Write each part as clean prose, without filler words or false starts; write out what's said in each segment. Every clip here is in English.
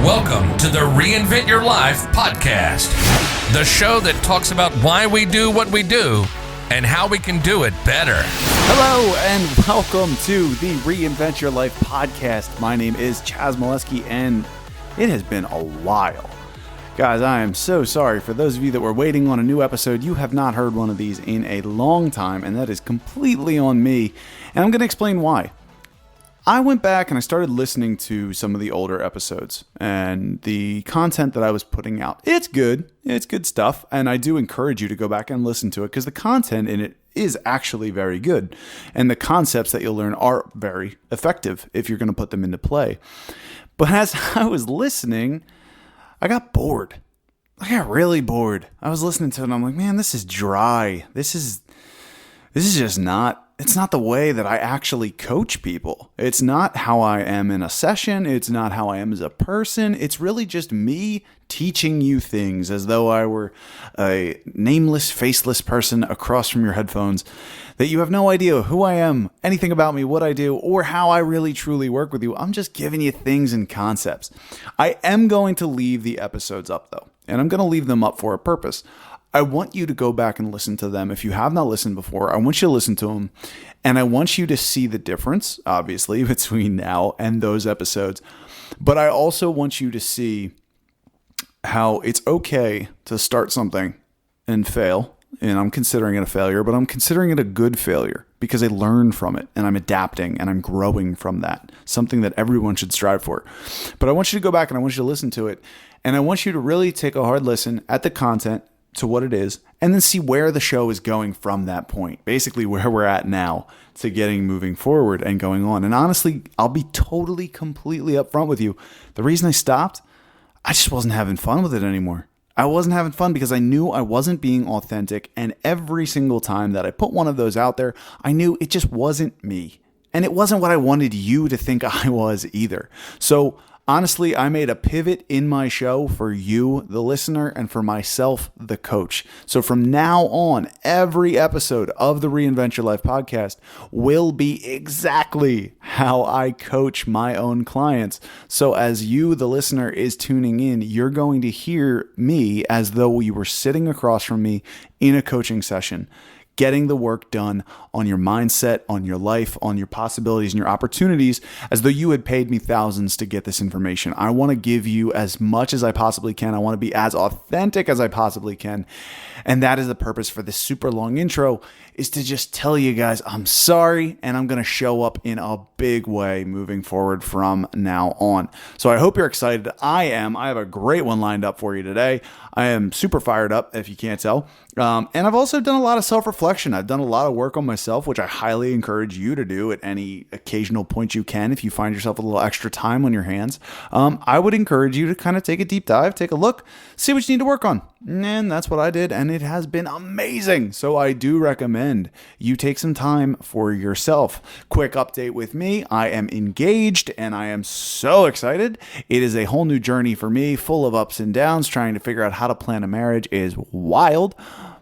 Welcome to the Reinvent Your Life podcast, the show that talks about why we do what we do and how we can do it better. Hello and welcome to the Reinvent Your Life podcast. My name is Chaz Molesky and it has been a while. Guys, I am so sorry for those of you that were waiting on a new episode. You have not heard one of these in a long time, and that is completely on me. And I'm going to explain why. I went back and I started listening to some of the older episodes and the content that I was putting out. It's good. It's good stuff. And I do encourage you to go back and listen to it because the content in it is actually very good. And the concepts that you'll learn are very effective if you're going to put them into play. But as I was listening, I got bored. I got really bored. I was listening to it and I'm like, man, this is dry. This is just not, it's not the way that I actually coach people. It's not how I am in a session. It's not how I am as a person. It's really just me teaching you things as though I were a nameless, faceless person across from your headphones that you have no idea who I am, anything about me, what I do, or how I really truly work with you. I'm just giving you things and concepts. I am going to leave the episodes up though, and I'm going to leave them up for a purpose. I want you to go back and listen to them. If you have not listened before, I want you to listen to them. And I want you to see the difference, obviously, between now and those episodes. But I also want you to see how it's okay to start something and fail. And I'm considering it a failure, but I'm considering it a good failure because I learned from it and I'm adapting and I'm growing from that. Something that everyone should strive for. But I want you to go back and I want you to listen to it. And I want you to really take a hard listen at the content, to what it is, and then see where the show is going from that point. Basically where we're at now to moving forward and going on. And honestly, I'll be totally, completely upfront with you. The reason I stopped, I just wasn't having fun with it anymore. I wasn't having fun because I knew I wasn't being authentic. And every single time that I put one of those out there, I knew it just wasn't me. And it wasn't what I wanted you to think I was either. So honestly, I made a pivot in my show for you, the listener, and for myself, the coach. So from now on, every episode of the Reinvent Your Life podcast will be exactly how I coach my own clients. So as you, the listener, is tuning in, you're going to hear me as though you were sitting across from me in a coaching session, getting the work done on your mindset, on your life, on your possibilities and your opportunities, as though you had paid me thousands to get this information. I want to give you as much as I possibly can. I want to be as authentic as I possibly can. And that is the purpose for this super long intro, is to just tell you guys I'm sorry, and I'm going to show up in a big way moving forward from now on. So I hope you're excited. I am. I have a great one lined up for you today. I am super fired up, if you can't tell. And I've also done a lot of self-reflection. I've done a lot of work on myself, which I highly encourage you to do at any occasional point you can. If you find yourself a little extra time on your hands, I would encourage you to kind of take a deep dive, take a look, see what you need to work on. And that's what I did, and it has been amazing. So I do recommend you take some time for yourself. Quick update with me. I am engaged, and I am so excited. It is a whole new journey for me, full of ups and downs. Trying to figure out how to plan a marriage is wild,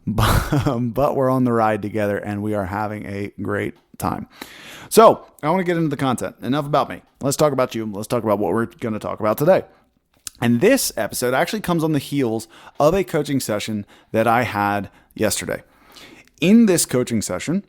but we're on the ride together, and we are having a great time. So I want to get into the content. Enough about me. Let's talk about you. Let's talk about what we're going to talk about today. And this episode actually comes on the heels of a coaching session that I had yesterday. In this coaching session,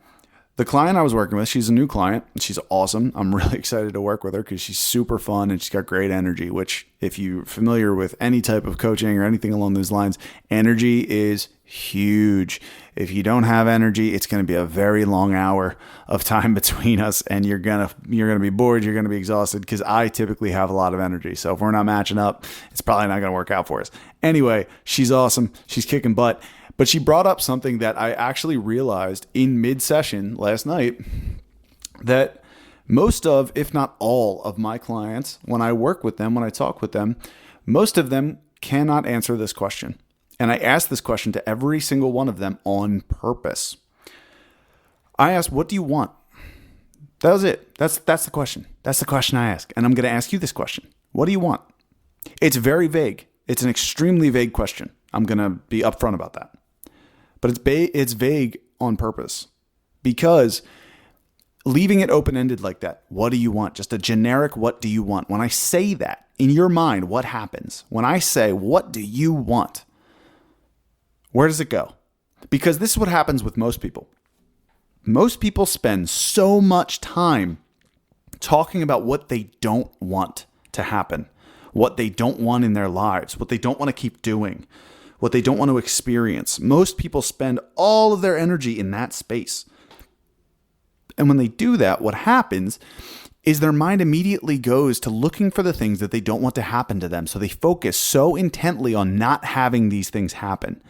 the client I was working with, she's a new client. She's awesome. I'm really excited to work with her because she's super fun and she's got great energy, which if you're familiar with any type of coaching or anything along those lines, energy is huge. If you don't have energy, it's going to be a very long hour of time between us, and you're going to be bored, you're going to be exhausted, because I typically have a lot of energy. So if we're not matching up, it's probably not going to work out for us. Anyway, she's awesome. She's kicking butt. But she brought up something that I actually realized in mid-session last night, that most of, if not all of my clients, when I work with them, when I talk with them, most of them cannot answer this question. And I asked this question to every single one of them on purpose. I asked, what do you want? That was it. That's the question. That's the question I ask. And I'm going to ask you this question. What do you want? It's very vague. It's an extremely vague question. I'm going to be upfront about that. But it's vague on purpose, because leaving it open-ended like that, what do you want? Just a generic, what do you want? When I say that, in your mind, what happens? When I say, what do you want? Where does it go? Because this is what happens with most people. Most people spend so much time talking about what they don't want to happen, what they don't want in their lives, what they don't want to keep doing, what they don't want to experience. Most people spend all of their energy in that space. And when they do that, what happens is their mind immediately goes to looking for the things that they don't want to happen to them. So they focus so intently on not having these things happen.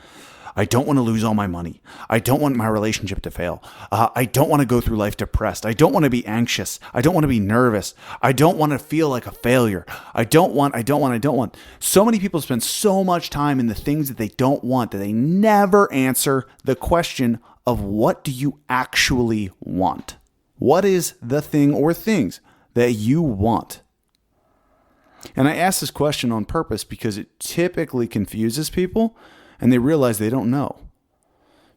I don't want to lose all my money. I don't want my relationship to fail. I don't want to go through life depressed. I don't want to be anxious. I don't want to be nervous. I don't want to feel like a failure. I don't want. So many people spend so much time in the things that they don't want that they never answer the question of what do you actually want? What is the thing or things that you want? And I ask this question on purpose because it typically confuses people and they realize they don't know.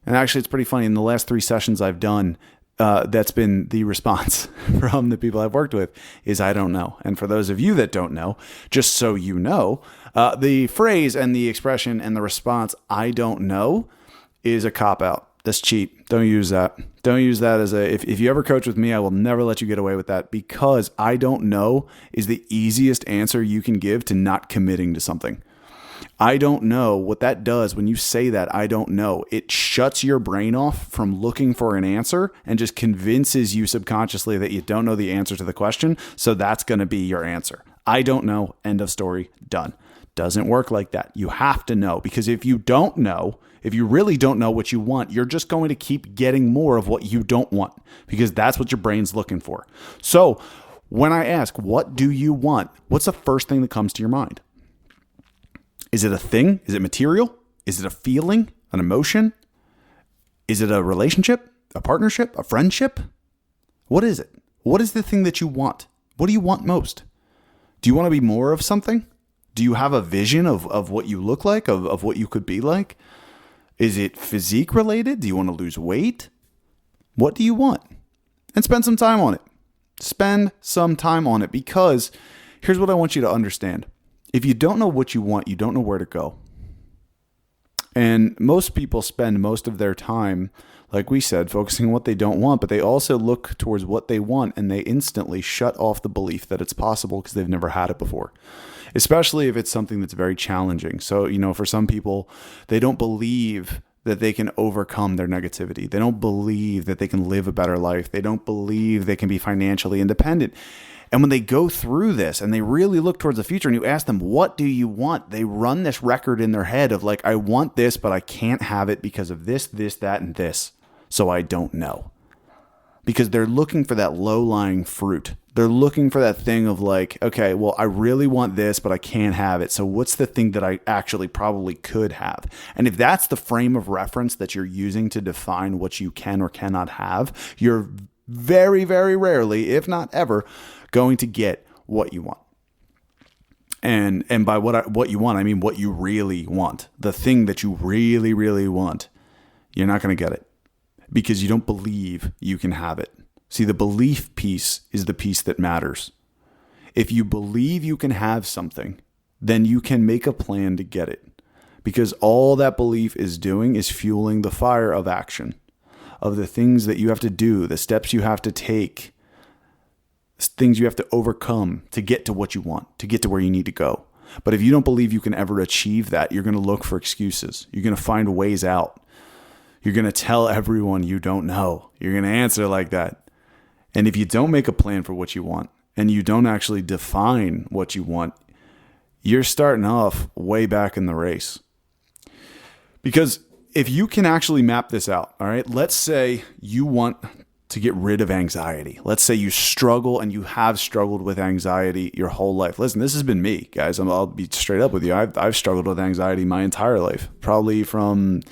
And actually, it's pretty funny. In the last 3 sessions I've done, that's been the response from the people I've worked with is I don't know. And for those of you that don't know, just so you know, the phrase and the expression and the response, I don't know, is a cop-out. That's cheap. Don't use that. Don't use that as if you ever coach with me, I will never let you get away with that because I don't know is the easiest answer you can give to not committing to something. I don't know. What that does when you say that, I don't know, it shuts your brain off from looking for an answer and just convinces you subconsciously that you don't know the answer to the question. So that's going to be your answer. I don't know. End of story. Done. Doesn't work like that. You have to know, because if you don't know, if you really don't know what you want, you're just going to keep getting more of what you don't want because that's what your brain's looking for. So when I ask, what do you want? What's the first thing that comes to your mind? Is it a thing? Is it material? Is it a feeling, an emotion? Is it a relationship, a partnership, a friendship? What is it? What is the thing that you want? What do you want most? Do you want to be more of something? Do you have a vision of what you look like, of what you could be like? Is it physique related? Do you want to lose weight? What do you want? And spend some time on it. Spend some time on it because here's what I want you to understand. If you don't know what you want, you don't know where to go. And most people spend most of their time, like we said, focusing on what they don't want, but they also look towards what they want and they instantly shut off the belief that it's possible because they've never had it before, especially if it's something that's very challenging. So, for some people, they don't believe that they can overcome their negativity. They don't believe that they can live a better life. They don't believe they can be financially independent. And when they go through this and they really look towards the future and you ask them, what do you want? They run this record in their head of like, I want this, but I can't have it because of this, that, and this. So I don't know. Because they're looking for that low-lying fruit. They're looking for that thing of like, okay, well, I really want this, but I can't have it. So what's the thing that I actually probably could have? And if that's the frame of reference that you're using to define what you can or cannot have, you're very, very rarely, if not ever, going to get what you want. And by what you want, I mean what you really want. The thing that you really, really want. You're not going to get it because you don't believe you can have it. See, the belief piece is the piece that matters. If you believe you can have something, then you can make a plan to get it, because all that belief is doing is fueling the fire of action, of the things that you have to do, the steps you have to take, things you have to overcome to get to what you want, to get to where you need to go. But if you don't believe you can ever achieve that, you're going to look for excuses. You're going to find ways out. You're going to tell everyone you don't know. You're going to answer like that. And if you don't make a plan for what you want and you don't actually define what you want, you're starting off way back in the race. Because if you can actually map this out, all right, let's say you want to get rid of anxiety. Let's say you struggle and you have struggled with anxiety your whole life. Listen, this has been me, guys. I'll be straight up with you. I've struggled with anxiety my entire life, probably from,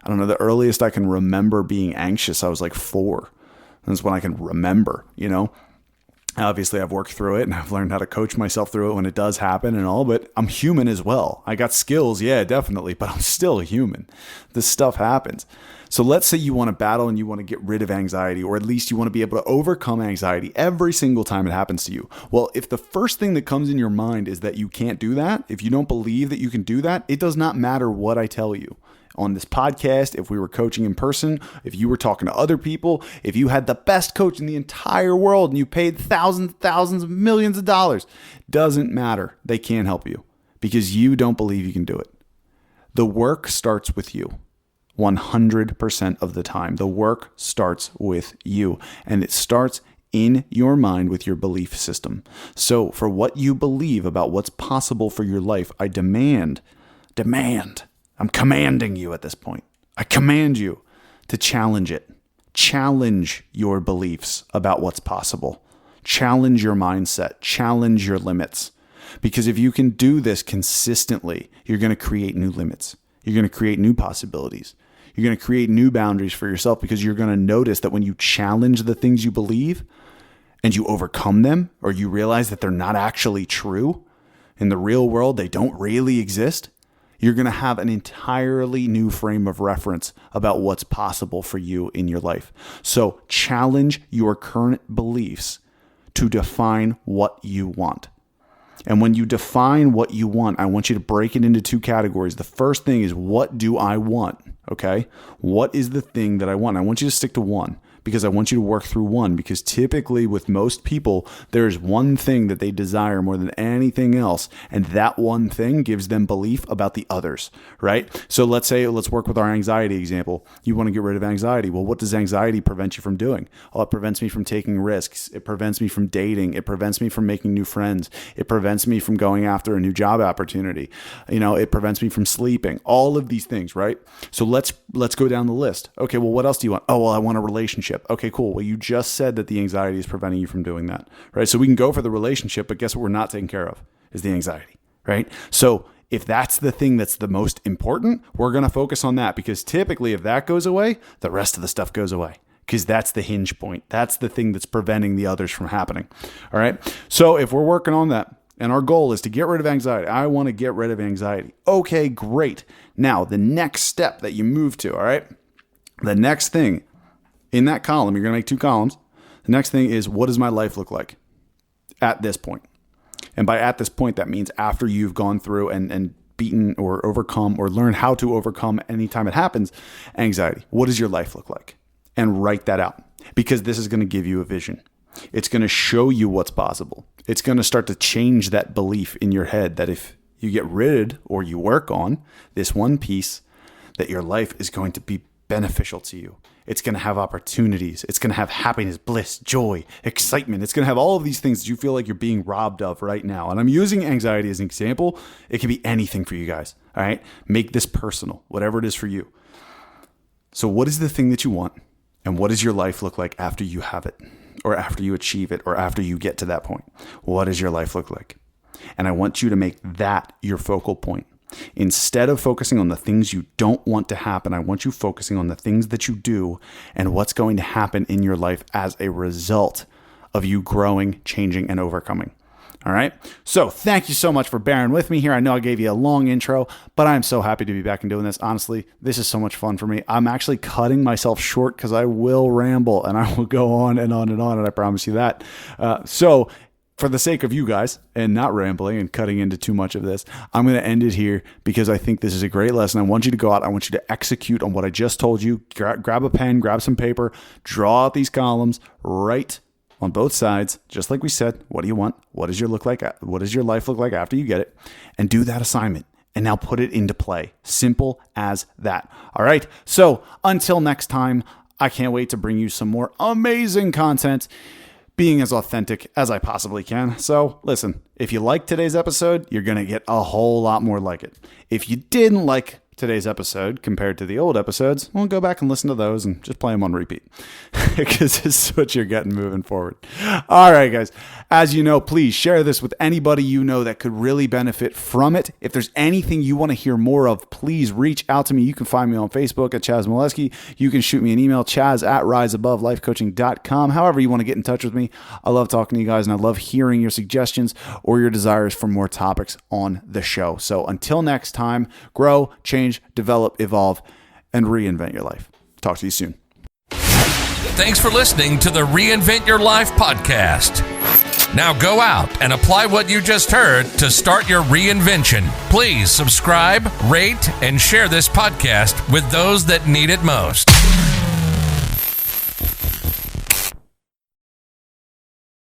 the earliest I can remember being anxious. I was like 4. That's when I can remember, Obviously, I've worked through it and I've learned how to coach myself through it when it does happen and all, but I'm human as well. I got skills, yeah, definitely, but I'm still human. This stuff happens. So let's say you want to battle and you want to get rid of anxiety, or at least you want to be able to overcome anxiety every single time it happens to you. Well, if the first thing that comes in your mind is that you can't do that, if you don't believe that you can do that, it does not matter what I tell you. On this podcast, if we were coaching in person, if you were talking to other people, if you had the best coach in the entire world and you paid thousands of millions of dollars, doesn't matter. They can't help you because you don't believe you can do it. The work starts with you 100% of the time. The work starts with you, and it starts in your mind with your belief system. So for what you believe about what's possible for your life, I demand, I'm commanding you at this point. I command you to challenge it. Challenge your beliefs about what's possible. Challenge your mindset. Challenge your limits. Because if you can do this consistently, you're going to create new limits. You're going to create new possibilities. You're going to create new boundaries for yourself because you're going to notice that when you challenge the things you believe and you overcome them, or you realize that they're not actually true in the real world, they don't really exist, you're going to have an entirely new frame of reference about what's possible for you in your life. So challenge your current beliefs to define what you want. And when you define what you want, I want you to break it into two categories. The first thing is, what do I want? Okay? What is the thing that I want? I want you to stick to one, because I want you to work through one, because typically with most people, there's one thing that they desire more than anything else, and that one thing gives them belief about the others, right? So let's work with our anxiety example. You want to get rid of anxiety. Well, what does anxiety prevent you from doing? Oh, it prevents me from taking risks. It prevents me from dating. It prevents me from making new friends. It prevents me from going after a new job opportunity. It prevents me from sleeping. All of these things, right? So let's go down the list. Okay, well, what else do you want? Oh, well, I want a relationship. Okay, cool. Well, you just said that the anxiety is preventing you from doing that, right? So we can go for the relationship, but guess what we're not taking care of is the anxiety, right? So if that's the thing that's the most important, we're going to focus on that, because typically if that goes away, the rest of the stuff goes away, because that's the hinge point. That's the thing that's preventing the others from happening, all right? So if we're working on that, and our goal is to get rid of anxiety. I want to get rid of anxiety. Okay, great. Now, the next step that you move to, all right? The next thing in that column, you're going to make two columns. The next thing is, what does my life look like at this point? And by at this point, that means after you've gone through and beaten or overcome or learned how to overcome anytime it happens, anxiety. What does your life look like? And write that out, because this is going to give you a vision. It's going to show you what's possible. It's going to start to change that belief in your head that if you get rid or you work on this one piece, that your life is going to be beneficial to you. It's going to have opportunities. It's going to have happiness, bliss, joy, excitement. It's going to have all of these things that you feel like you're being robbed of right now. And I'm using anxiety as an example. It can be anything for you guys. All right. Make this personal, whatever it is for you. So what is the thing that you want? And what does your life look like after you have it, or after you achieve it, or after you get to that point? What does your life look like? And I want you to make that your focal point. Instead of focusing on the things you don't want to happen, I want you focusing on the things that you do and what's going to happen in your life as a result of you growing, changing, and overcoming. All right. So thank you so much for bearing with me here. I know I gave you a long intro, but I'm so happy to be back and doing this. Honestly, this is so much fun for me. I'm actually cutting myself short because I will ramble and I will go on and on and on. And I promise you that. So for the sake of you guys and not rambling and cutting into too much of this, I'm going to end it here because I think this is a great lesson. I want you to go out. I want you to execute on what I just told you. Grab a pen, grab some paper, draw out these columns, write on both sides, just like we said. What do you want? What does your life look like after you get it? And do that assignment. And now put it into play. Simple as that. All right. So until next time, I can't wait to bring you some more amazing content, being as authentic as I possibly can. So listen, if you liked today's episode, you're going to get a whole lot more like it. If you didn't like today's episode compared to the old episodes, well, go back and listen to those and just play them on repeat because this is what you're getting moving forward. All right, guys. As you know, please share this with anybody you know that could really benefit from it. If there's anything you want to hear more of, please reach out to me. You can find me on Facebook at Chaz Molesky. You can shoot me an email, chaz@riseabovelifecoaching.com. However you want to get in touch with me. I love talking to you guys, and I love hearing your suggestions or your desires for more topics on the show. So until next time, grow, change, develop, evolve, and reinvent your life. Talk to you soon. Thanks for listening to the Reinvent Your Life podcast. Now go out and apply what you just heard to start your reinvention. Please subscribe, rate, and share this podcast with those that need it most.